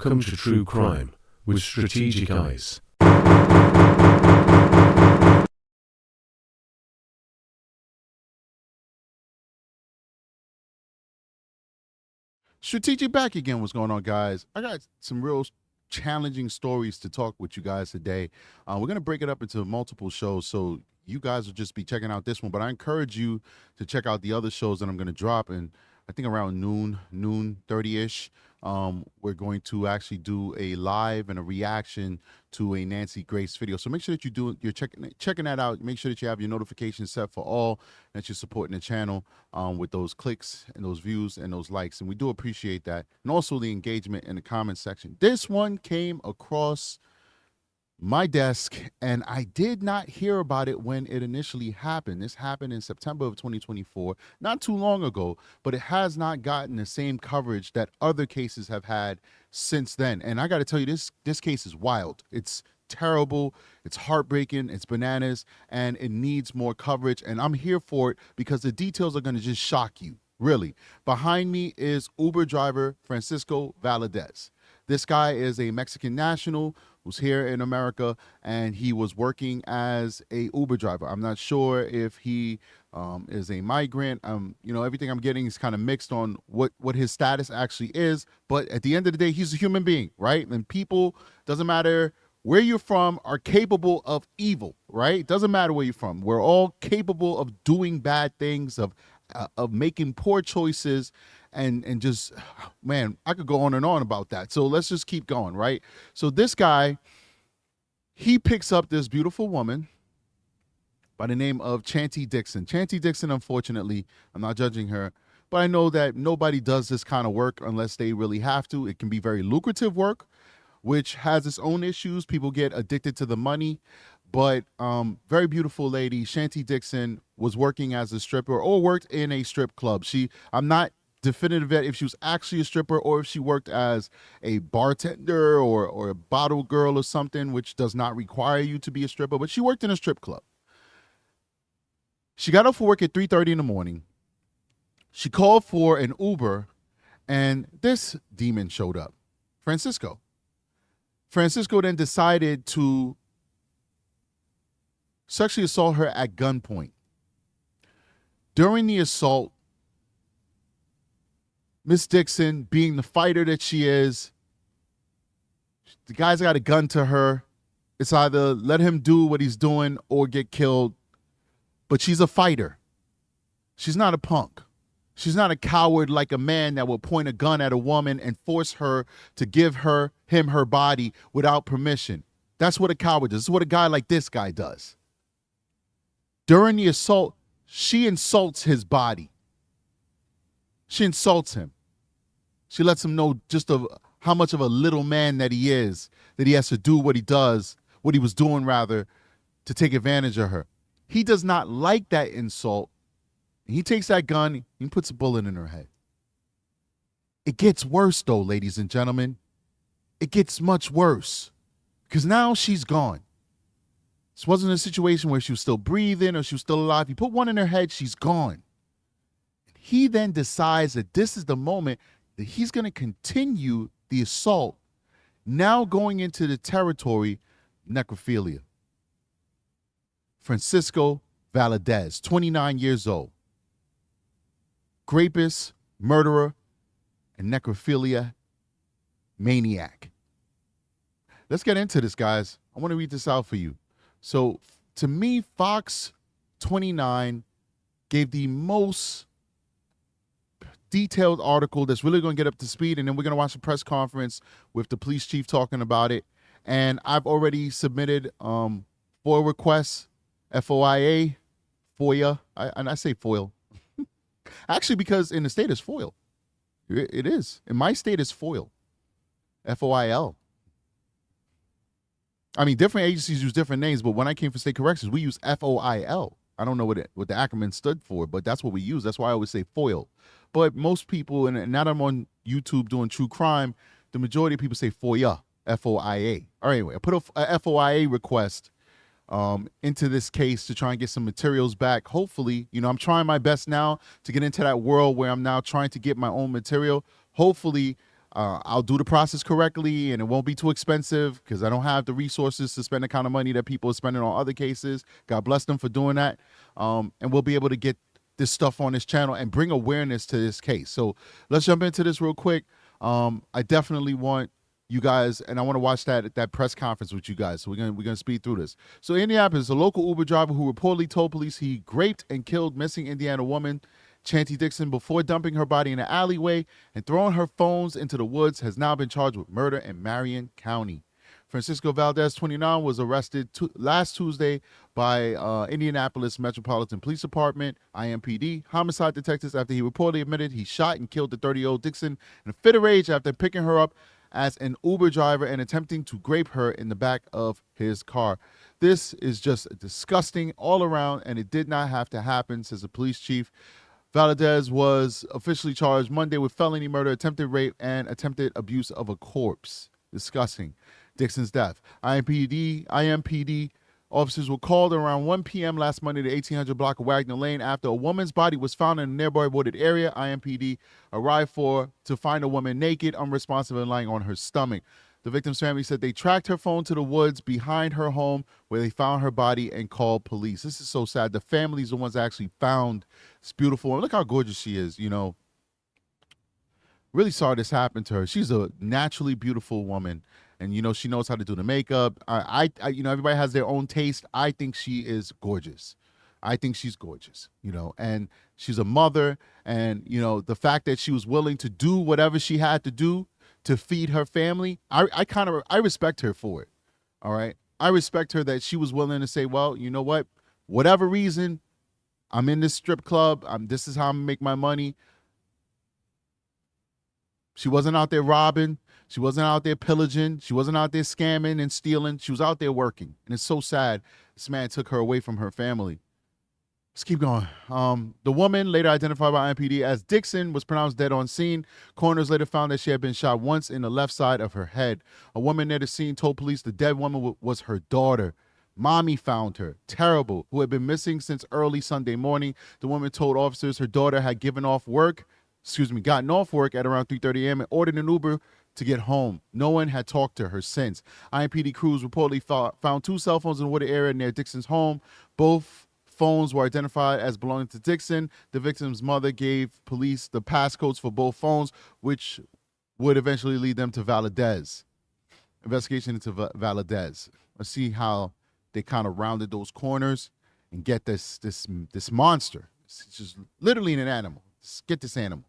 Welcome to True Crime with Strategic Eyes. Strategic back again. What's going on, guys? I got some real challenging stories to talk with you guys today. We're going to break it up into multiple shows, so you guys will just be checking out this one, but I encourage you to check out the other shows that I'm going to drop. And I think around noon 30-ish, we're going to actually do a live and a reaction to a Nancy Grace video. So make sure that you're checking that out. Make sure that you have your notifications set for all, that you're supporting the channel with those clicks and those views and those likes. And we do appreciate that. And also the engagement in the comment section. This one came across my desk, and I did not hear about it when it initially happened. This happened in September of 2024, not too long ago, but it has not gotten the same coverage that other cases have had since then. And I got to tell you, this case is wild. It's terrible. It's heartbreaking. It's bananas, and it needs more coverage. And I'm here for it because the details are going to just shock you. Really. Behind me is Uber driver Francisco Valadez. This guy is a Mexican national who's here in America, and he was working as a Uber driver. I'm not sure if he is a migrant. Everything I'm getting is kind of mixed on what his status actually is. But at the end of the day, he's a human being, right? And people, doesn't matter where you're from, are capable of evil, right? It doesn't matter where you're from. We're all capable of doing bad things, of making poor choices, and just, man, I could go on and on about that. So let's just keep going, right? So this guy, he picks up this beautiful woman by the name of Chanty Dixon. Chanty Dixon, unfortunately, I'm not judging her, but I know that nobody does this kind of work unless they really have to. It can be very lucrative work, which has its own issues. People get addicted to the money. But very beautiful lady, Chanty Dixon, was working as a stripper or worked in a strip club. I'm not definitive yet if she was actually a stripper or if she worked as a bartender or a bottle girl or something, which does not require you to be a stripper, but she worked in a strip club. She got up for work at 3:30 in the morning. She called for an Uber, and this demon showed up, Francisco. Francisco then decided to sexually assault her at gunpoint. During the assault, Miss Dixon, being the fighter that she is, the guy's got a gun to her. It's either let him do what he's doing or get killed. But she's a fighter. She's not a punk. She's not a coward like a man that will point a gun at a woman and force her to give him her body without permission. That's what a coward does. This is what a guy like this guy does. During the assault, she insults his body. She insults him. She lets him know just how much of a little man that he is, that he has to do what he does, what he was doing rather, to take advantage of her. He does not like that insult. He takes that gun, he puts a bullet in her head. It gets worse though, ladies and gentlemen. It gets much worse because now she's gone. This wasn't a situation where she was still breathing or she was still alive. He put one in her head, she's gone. He then decides that this is the moment that he's going to continue the assault, now going into the territory necrophilia. Francisco Valadez, 29 years old, rapist, murderer, and necrophilia maniac. Let's get into this, guys. I want to read this out for you. So to me, Fox 29 gave the most detailed article that's really going to get up to speed, and then we're going to watch a press conference with the police chief talking about it. And I've already submitted FOIA requests, FOIA, and I say FOIL. Actually, because in the state it's FOIL. It is. In my state it's FOIL. FOIL. I mean, different agencies use different names, but when I came for state corrections, we use FOIL. I don't know what the acronym stood for, but that's what we use. That's why I always say FOIL. But most people, and now that I'm on YouTube doing true crime, the majority of people say FOIA, FOIA. All right, anyway, I put a FOIA request into this case to try and get some materials back. Hopefully, I'm trying my best now to get into that world where I'm now trying to get my own material. Hopefully, I'll do the process correctly, and it won't be too expensive because I don't have the resources to spend the kind of money that people are spending on other cases. God bless them for doing that. And we'll be able to get this stuff on this channel and bring awareness to this case. So let's jump into this real quick. I definitely want you guys, and I want to watch that press conference with you guys. So we're gonna speed through this. So Indianapolis, a local Uber driver who reportedly told police he raped and killed missing Indiana woman Chanty Dixon before dumping her body in an alleyway and throwing her phones into the woods has now been charged with murder in Marion County. Francisco Valdez, 29, was arrested last Tuesday by Indianapolis Metropolitan Police Department, IMPD, homicide detectives after he reportedly admitted he shot and killed the 30-year-old Dixon in a fit of rage after picking her up as an Uber driver and attempting to grape her in the back of his car. This is just disgusting all around, and it did not have to happen, says the police chief. Valdez was officially charged Monday with felony murder, attempted rape, and attempted abuse of a corpse. Disgusting. Dixon's death. IMPD officers were called around 1 p.m. last Monday to 1800 block of Wagner Lane after a woman's body was found in a nearby wooded area. IMPD arrived to find a woman naked, unresponsive, and lying on her stomach. The victim's family said they tracked her phone to the woods behind her home where they found her body and called police. This is so sad. The family's the ones that actually found this beautiful woman. Look how gorgeous she is, you know. Really sorry this happened to her. She's a naturally beautiful woman, and, you know, she knows how to do the makeup. I you know, everybody has their own taste. I think she is gorgeous. I think she's gorgeous, you know, and she's a mother, and, you know, the fact that she was willing to do whatever she had to do to feed her family, I respect her for it. All right. I respect her that she was willing to say, well, you know what, whatever reason, I'm in this strip club. This is how I'm gonna make my money. She wasn't out there robbing. She wasn't out there pillaging. She wasn't out there scamming and stealing. She was out there working. And it's so sad this man took her away from her family. Let's keep going. The woman, later identified by IMPD as Dixon, was pronounced dead on scene. Coroners later found that she had been shot once in the left side of her head. A woman near the scene told police the dead woman was her daughter. Mommy found her, terrible, who had been missing since early Sunday morning. The woman told officers her daughter had gotten off work at around 3:30 a.m. and ordered an Uber to get home. No one had talked to her since. IMPD crews reportedly found 2 cell phones in the wooded area near Dixon's home. Both phones were identified as belonging to Dixon. The victim's mother gave police the passcodes for both phones, which would eventually lead them to Valdez. Investigation into Valdez. Let's see how they kind of rounded those corners and get this monster. It's just literally an animal. Let's get this animal.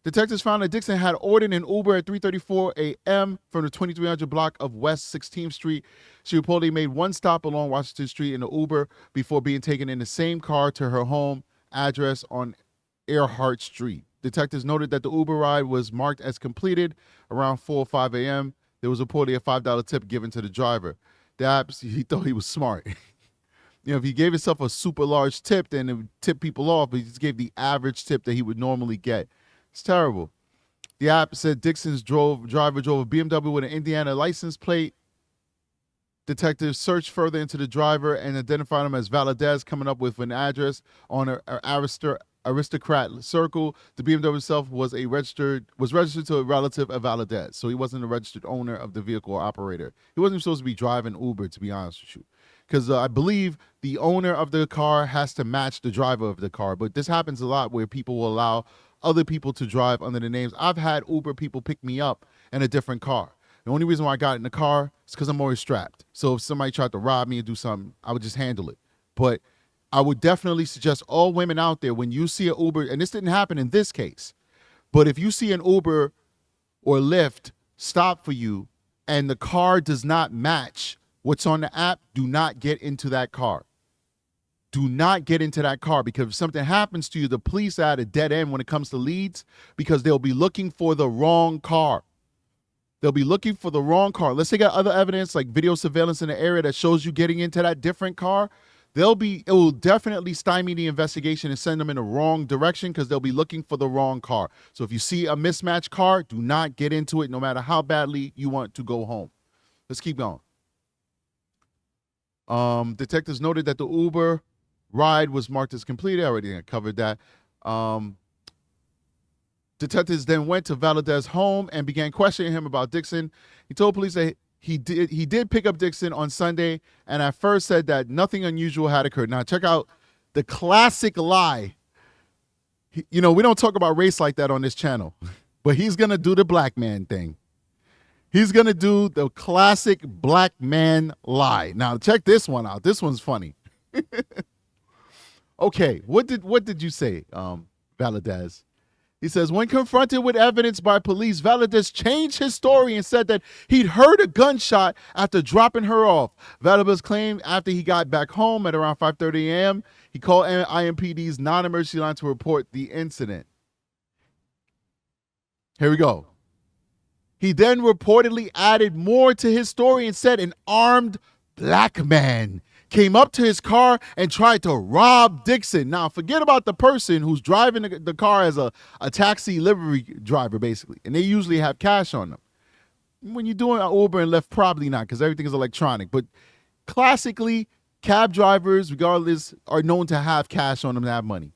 Detectives found that Dixon had ordered an Uber at 3:34 a.m. from the 2300 block of West 16th Street. She reportedly made one stop along Washington Street in the Uber before being taken in the same car to her home address on Earhart Street. Detectives noted that the Uber ride was marked as completed around 4 or 5 a.m. There was reportedly a $5 tip given to the driver. He thought he was smart. You know, if he gave himself a super large tip, then it would tip people off, but he just gave the average tip that he would normally get. It's terrible. The app said Dixon's driver drove a BMW with an Indiana license plate. Detectives searched further into the driver and identified him as Valdez, coming up with an address on an aristocrat circle. The BMW itself was registered to a relative of Valdez, so he wasn't a registered owner of the vehicle or operator. He wasn't supposed to be driving Uber, to be honest with you, because I believe the owner of the car has to match the driver of the car. But this happens a lot where people will allow other people to drive under the names. I've had Uber people pick me up in a different car. The only reason why I got in the car is because I'm always strapped. So if somebody tried to rob me or do something, I would just handle it. But I would definitely suggest all women out there, when you see an Uber, and this didn't happen in this case, but if you see an Uber or Lyft stop for you and the car does not match what's on the app, do not get into that car. Do not get into that car, because if something happens to you, the police are at a dead end when it comes to leads, because they'll be looking for the wrong car. They'll be looking for the wrong car. Let's say got other evidence like video surveillance in the area that shows you getting into that different car. It will definitely stymie the investigation and send them in the wrong direction, because they'll be looking for the wrong car. So if you see a mismatched car, do not get into it, no matter how badly you want to go home. Let's keep going. Detectives noted that the Uber ride was marked as completed. I already covered that. Detectives then went to Valadez's home and began questioning him about Dixon. He told police that he did pick up Dixon on Sunday and at first said that nothing unusual had occurred. Now, check out the classic lie. We don't talk about race like that on this channel, but he's going to do the black man thing. He's going to do the classic black man lie. Now, check this one out. This one's funny. Okay, what did you say, Valadez? He says, when confronted with evidence by police, Valadez changed his story and said that he'd heard a gunshot after dropping her off. Valadez claimed after he got back home at around 5:30 a.m., he called IMPD's non-emergency line to report the incident. Here we go. He then reportedly added more to his story and said an armed black man came up to his car and tried to rob Dixon. Now, forget about the person who's driving the car as a taxi livery driver, basically. And they usually have cash on them. When you're doing Uber and Lyft, probably not, because everything is electronic. But classically, cab drivers, regardless, are known to have cash on them to have money.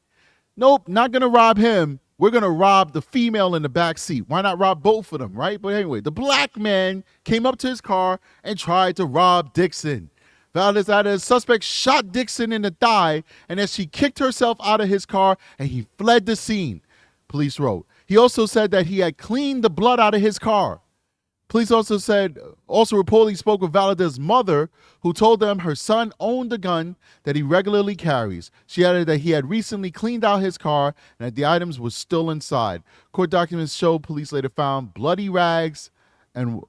Nope, not going to rob him. We're going to rob the female in the back seat. Why not rob both of them, right? But anyway, the black man came up to his car and tried to rob Dixon. Valadez added a suspect shot Dixon in the thigh, and as she kicked herself out of his car, and he fled the scene, police wrote. He also said that he had cleaned the blood out of his car. Police also reportedly spoke with Valadez's mother, who told them her son owned a gun that he regularly carries. She added that he had recently cleaned out his car and that the items were still inside. Court documents show police later found bloody rags and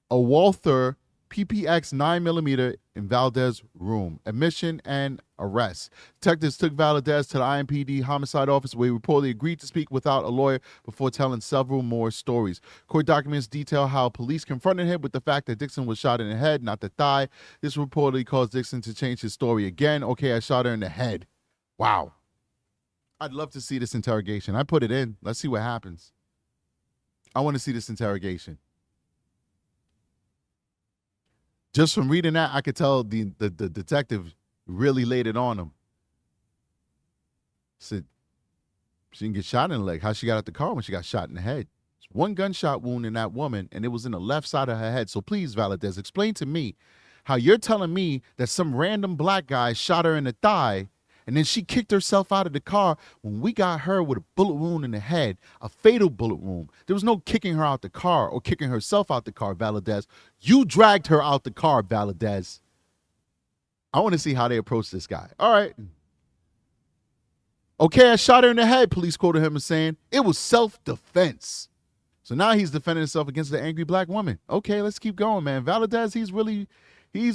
a Walther PPX 9mm in Valadez's room. Admission and arrest. Detectives took Valadez to the IMPD homicide office where he reportedly agreed to speak without a lawyer before telling several more stories. Court documents detail how police confronted him with the fact that Dixon was shot in the head, not the thigh. This reportedly caused Dixon to change his story again. Okay, I shot her in the head. Wow. I'd love to see this interrogation. I put it in. Let's see what happens. I want to see this interrogation. Just from reading that, I could tell the detective really laid it on him. Said she didn't get shot in the leg. How she got out the car when she got shot in the head? It's one gunshot wound in that woman, and it was in the left side of her head. So please, Valadez, explain to me how you're telling me that some random black guy shot her in the thigh, and then she kicked herself out of the car when we got her with a bullet wound in the head, a fatal bullet wound. There was no kicking her out the car or kicking herself out the car, Valadez. You dragged her out the car, Valadez. I want to see how they approach this guy. All right. Okay, I shot her in the head, police quoted him as saying. It was self-defense. So now he's defending himself against the angry black woman. Okay, let's keep going, man. Valadez, he's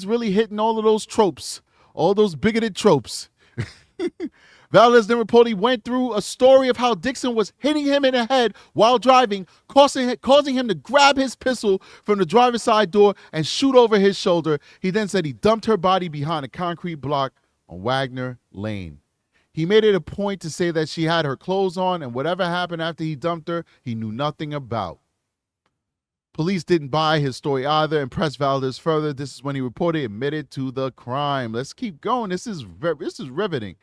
really hitting all of those tropes, all those bigoted tropes. Valadez then reportedly went through a story of how Dixon was hitting him in the head while driving, causing him to grab his pistol from the driver's side door and shoot over his shoulder. He then said he dumped her body behind a concrete block on Wagner Lane. He made it a point to say that she had her clothes on and whatever happened after he dumped her, he knew nothing about. Police didn't buy his story either and pressed Valadez further. This is when he reportedly admitted to the crime. Let's keep going. This is riveting.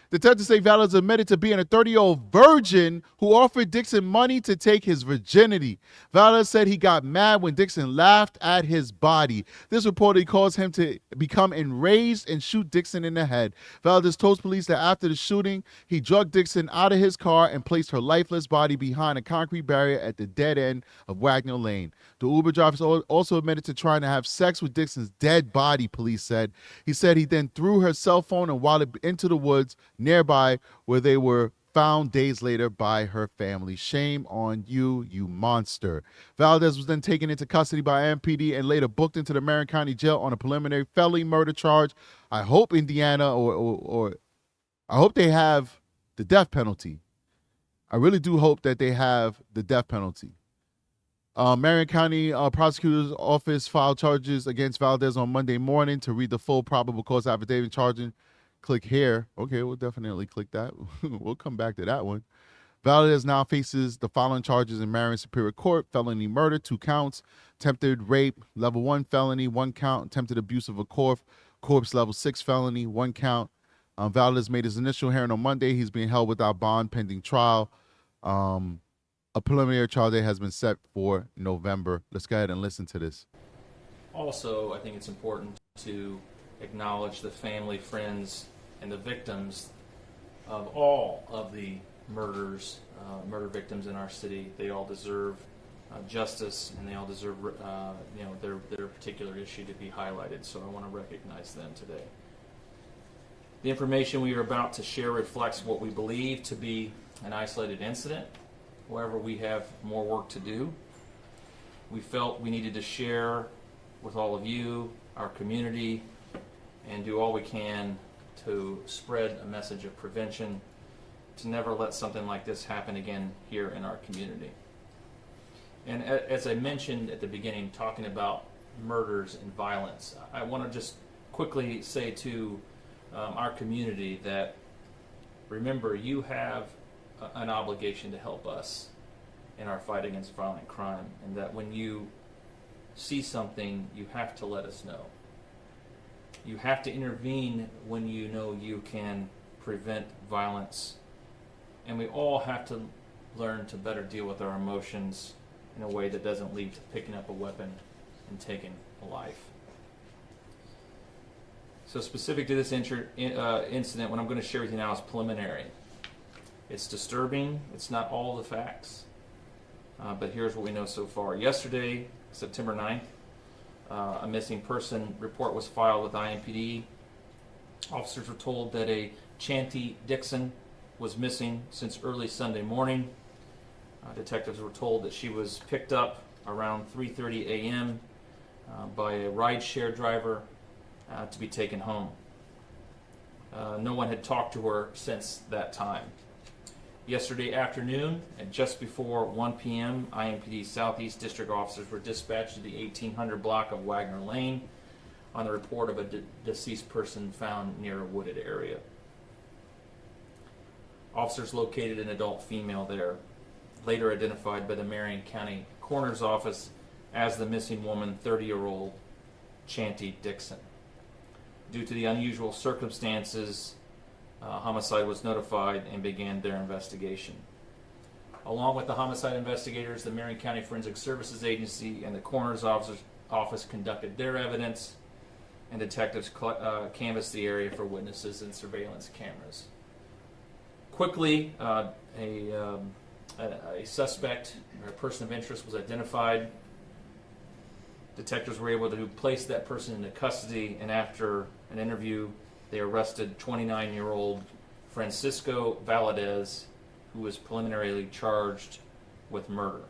Detectives say Valadez admitted to being a 30-year-old virgin who offered Dixon money to take his virginity. Valadez said he got mad when Dixon laughed at his body. This reportedly caused him to become enraged and shoot Dixon in the head. Valadez told police that after the shooting, he drugged Dixon out of his car and placed her lifeless body behind a concrete barrier at the dead end of Wagner Lane. The Uber driver also admitted to trying to have sex with Dixon's dead body, police said. He said he then threw her cell phone and wallet into the woods nearby where they were found days later by her family. Shame on you, you monster. Valadez was then taken into custody by MPD and later booked into the Marion County Jail on a preliminary felony murder charge. I hope Indiana or I hope they have the death penalty. I really do hope that they have the death penalty. Marion County Prosecutor's Office filed charges against Valadez on Monday morning. To read the full probable cause affidavit charging, click here. Okay, we'll definitely click that. We'll come back to that one. Valadez now faces the following charges in Marion Superior Court: felony murder, 2 counts, attempted rape, level 1 felony, 1 count, attempted abuse of a corpse, level 6 felony, 1 count. Valadez made his initial hearing on Monday. He's being held without bond pending trial. A preliminary trial date has been set for November. Let's go ahead and listen to this. Also, I think it's important to acknowledge the family, friends, and the victims of all of the murder victims in our city. They all deserve justice, and they all deserve their particular issue to be highlighted. So I want to recognize them today. The information we are about to share reflects what we believe to be an isolated incident. However, we have more work to do. We felt we needed to share with all of you, our community, and do all we can to spread a message of prevention, to never let something like this happen again here in our community. And as I mentioned at the beginning, talking about murders and violence, I want to just quickly say to our community that, remember, you have an obligation to help us in our fight against violent crime, and that when you see something, you have to let us know. You have to intervene when you know you can prevent violence. And we all have to learn to better deal with our emotions in a way that doesn't lead to picking up a weapon and taking a life. So specific to this incident, what I'm going to share with you now is preliminary. It's disturbing. It's not all the facts. But here's what we know so far. Yesterday, September 9th, a missing person report was filed with IMPD. Officers were told that a Chanty Dixon was missing since early Sunday morning. Detectives were told that she was picked up around 3:30 a.m. By a rideshare driver to be taken home. No one had talked to her since that time. Yesterday afternoon, at just before 1 p.m., IMPD Southeast District officers were dispatched to the 1800 block of Wagner Lane on the report of a deceased person found near a wooded area. Officers located an adult female there, later identified by the Marion County Coroner's Office as the missing woman, 30-year-old Chanty Dixon. Due to the unusual circumstances, homicide was notified and began their investigation. Along with the homicide investigators, the Marion County Forensic Services Agency and the Coroner's Office conducted their evidence, and detectives canvassed the area for witnesses and surveillance cameras. Quickly, a suspect or a person of interest was identified. Detectives were able to place that person into custody, and after an interview, they arrested 29-year-old Francisco Valadez, who was preliminarily charged with murder.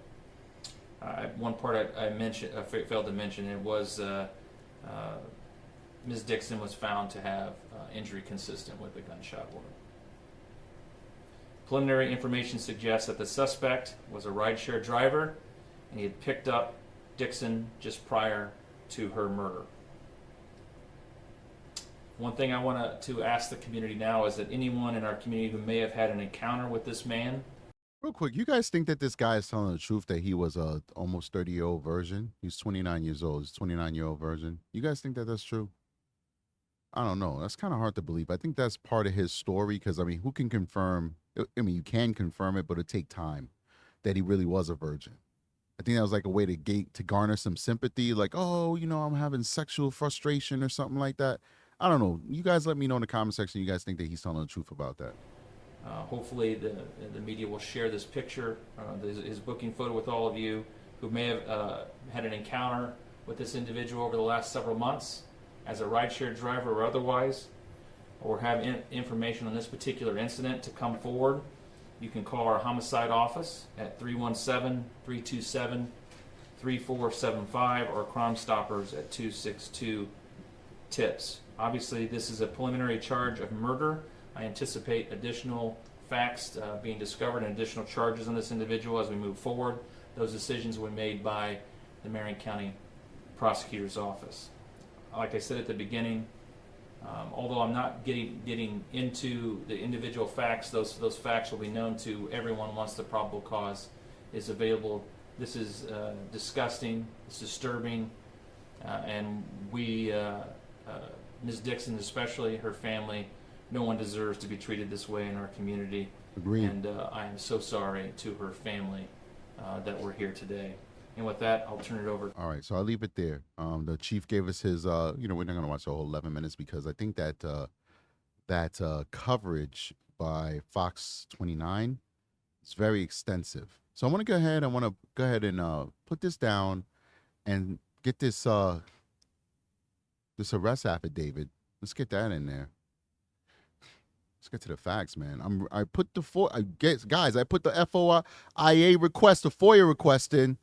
One part I failed to mention, it was Ms. Dixon was found to have injury consistent with a gunshot wound. Preliminary information suggests that the suspect was a rideshare driver, and he had picked up Dixon just prior to her murder. One thing I want to ask the community now is that anyone in our community who may have had an encounter with this man. Real quick, you guys think that this guy is telling the truth, that he was a almost 30-year-old virgin? He's 29 years old. He's 29-year-old virgin. You guys think that that's true? I don't know. That's kind of hard to believe. I think that's part of his story because, I mean, who can confirm? I mean, you can confirm it, but it'll take time that he really was a virgin. I think that was like a way to garner some sympathy, like, oh, you know, I'm having sexual frustration or something like that. I don't know. You guys let me know in the comment section. You guys think that he's telling the truth about that? Hopefully the media will share this picture, his booking photo with all of you who may have had an encounter with this individual over the last several months as a rideshare driver or otherwise, or have information on this particular incident to come forward. You can call our homicide office at 317-327-3475 or Crime Stoppers at 262-TIPS. Obviously, this is a preliminary charge of murder. I anticipate additional facts being discovered and additional charges on this individual as we move forward. Those decisions were made by the Marion County Prosecutor's Office. Like I said at the beginning, although I'm not getting into the individual facts, those facts will be known to everyone once the probable cause is available. This is disgusting, it's disturbing, and we, Ms. Dixon especially, her family, no one deserves to be treated this way in our community. Agreed. And I am so sorry to her family that we're here today. And with that, I'll turn it over. All right, so I'll leave it there. The chief gave us his, we're not going to watch the whole 11 minutes because I think that coverage by Fox 29 is very extensive. So I want to go ahead and put this down and get this this arrest affidavit. Let's get that in there. Let's get to the facts, man. I put the FOIA request, the FOIA request in.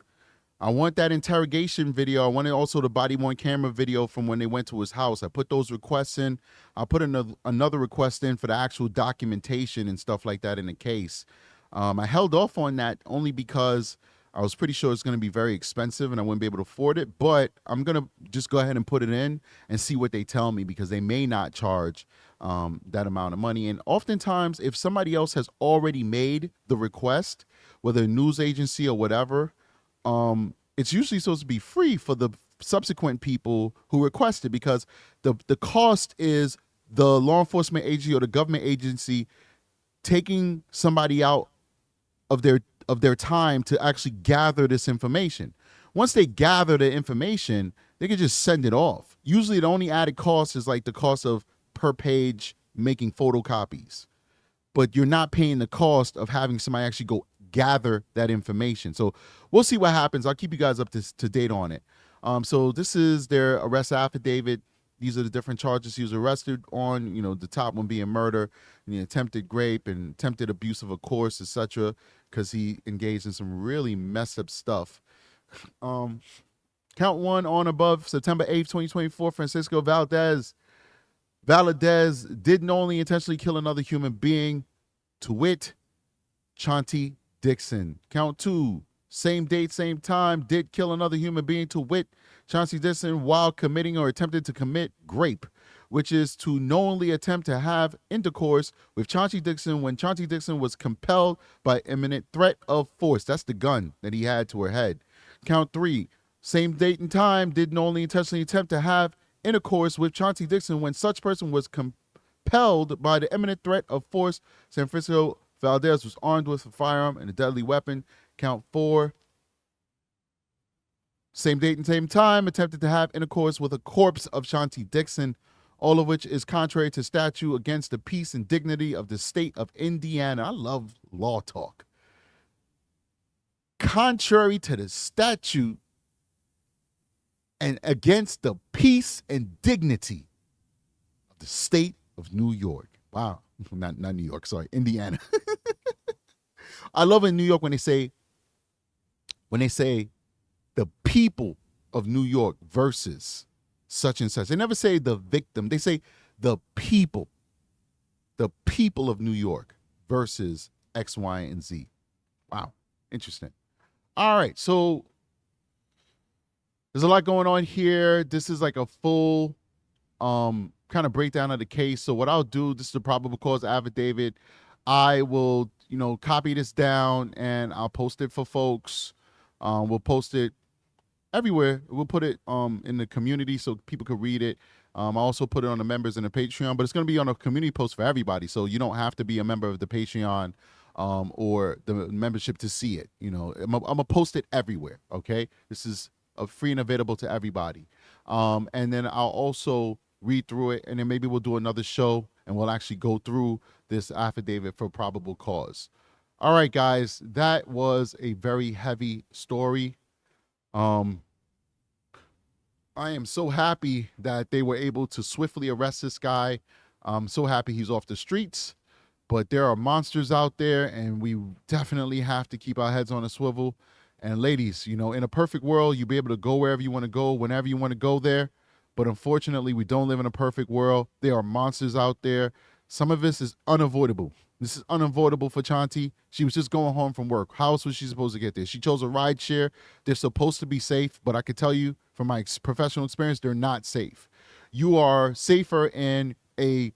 I want that interrogation video. I wanted also the body-worn camera video from when they went to his house. I put those requests in. I'll put another request in for the actual documentation and stuff like that in the case. I held off on that only because I was pretty sure it's going to be very expensive and I wouldn't be able to afford it. But I'm going to just go ahead and put it in and see what they tell me, because they may not charge that amount of money. And oftentimes, if somebody else has already made the request, whether a news agency or whatever, it's usually supposed to be free for the subsequent people who requested, because the cost is the law enforcement agency or the government agency taking somebody out of their time to actually gather this information. Once they gather the information, they can just send it off. Usually the only added cost is like the cost of per page making photocopies, but you're not paying the cost of having somebody actually go gather that information. So we'll see what happens. I'll keep you guys up to date on it. So this is their arrest affidavit. These are the different charges he was arrested on, the top one being murder and the attempted rape and attempted abuse of a course, etc., because he engaged in some really messed up stuff. Count one on above, September 8th, 2024, Francisco Valdez did knowingly intentionally kill another human being, to wit, Chauncey Dixon. Count two, same date, same time, did kill another human being, to wit, Chauncey Dixon, while committing or attempted to commit grape, which is to knowingly attempt to have intercourse with Chauncey Dixon when Chauncey Dixon was compelled by imminent threat of force. That's the gun that he had to her head. Count three, same date and time, did knowingly intentionally attempt to have intercourse with Chauncey Dixon when such person was compelled by the imminent threat of force. San Francisco Valdez was armed with a firearm and a deadly weapon. Count four, same date and same time, attempted to have intercourse with a corpse of Chauncey Dixon, all of which is contrary to statute against the peace and dignity of the state of Indiana. I love law talk. Contrary to the statute and against the peace and dignity of the state of New York. Wow. Not New York, sorry, Indiana. I love in New York when they say the people of New York versus such and such. They never say the victim. They say the people of New York versus X, Y, and Z. Wow. Interesting. All right. So there's a lot going on here. This is like a full kind of breakdown of the case. So what I'll do, this is the probable cause affidavit. I will, copy this down and I'll post it for folks. We'll post it everywhere. We'll put it in the community so people can read it. I also put it on the members in the Patreon, but it's going to be on a community post for everybody. So you don't have to be a member of the Patreon or the membership to see it. I'm going to post it everywhere. Okay. This is free and available to everybody. And then I'll also read through it, and then maybe we'll do another show and we'll actually go through this affidavit for probable cause. All right, guys, that was a very heavy story. I am so happy that they were able to swiftly arrest this guy. I'm so happy he's off the streets, but there are monsters out there, and we definitely have to keep our heads on a swivel. And ladies, in a perfect world, you'd be able to go wherever you want to go, whenever you want to go there. But unfortunately, we don't live in a perfect world. There are monsters out there. Some of this is unavoidable. This is unavoidable for Chauncey. She was just going home from work. How else was she supposed to get there? She chose a ride share. They're supposed to be safe, but I can tell you from my professional experience, they're not safe. You are safer in a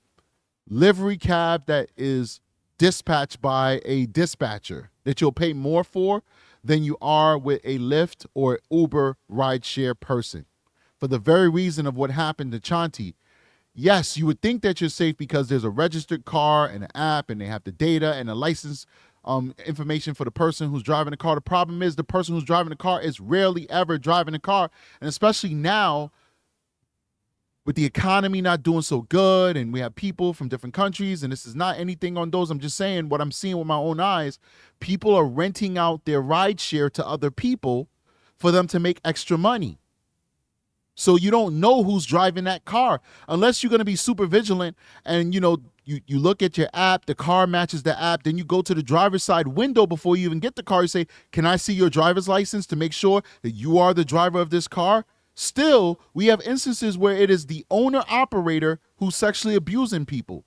livery cab that is dispatched by a dispatcher that you'll pay more for than you are with a Lyft or Uber rideshare person. For the very reason of what happened to Chauncey. Yes, you would think that you're safe because there's a registered car and an app and they have the data and a license information for the person who's driving the car. The problem is the person who's driving the car is rarely ever driving the car. And especially now with the economy not doing so good, and we have people from different countries, and this is not anything on those. I'm just saying what I'm seeing with my own eyes. People are renting out their ride share to other people for them to make extra money. So you don't know who's driving that car unless you're going to be super vigilant and, you look at your app, the car matches the app, then you go to the driver's side window before you even get the car. You say, can I see your driver's license to make sure that you are the driver of this car? Still, we have instances where it is the owner operator who's sexually abusing people.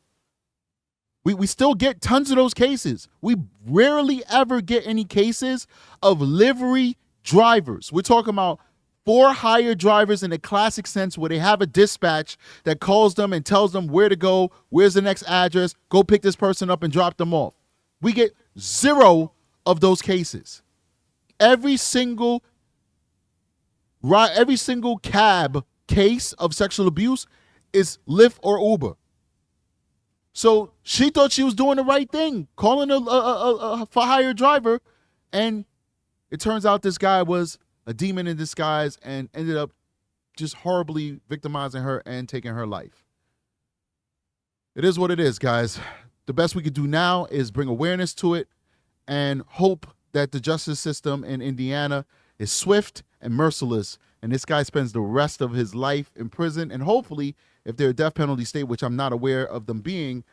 We still get tons of those cases. We rarely ever get any cases of livery drivers. We're talking about for hire drivers in a classic sense where they have a dispatch that calls them and tells them where to go, where's the next address, go pick this person up and drop them off. We get 0 of those cases. Every single cab case of sexual abuse is Lyft or Uber. So she thought she was doing the right thing, calling a for hire driver, and it turns out this guy was a demon in disguise and ended up just horribly victimizing her and taking her life. It is what it is, guys. The best we could do now is bring awareness to it and hope that the justice system in Indiana is swift and merciless, and this guy spends the rest of his life in prison, and hopefully, if they're a death penalty state, which I'm not aware of them being,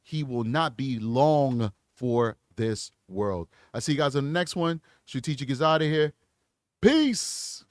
he will not be long for this world. I see you guys on the next one. Strategic is out of here. Peace.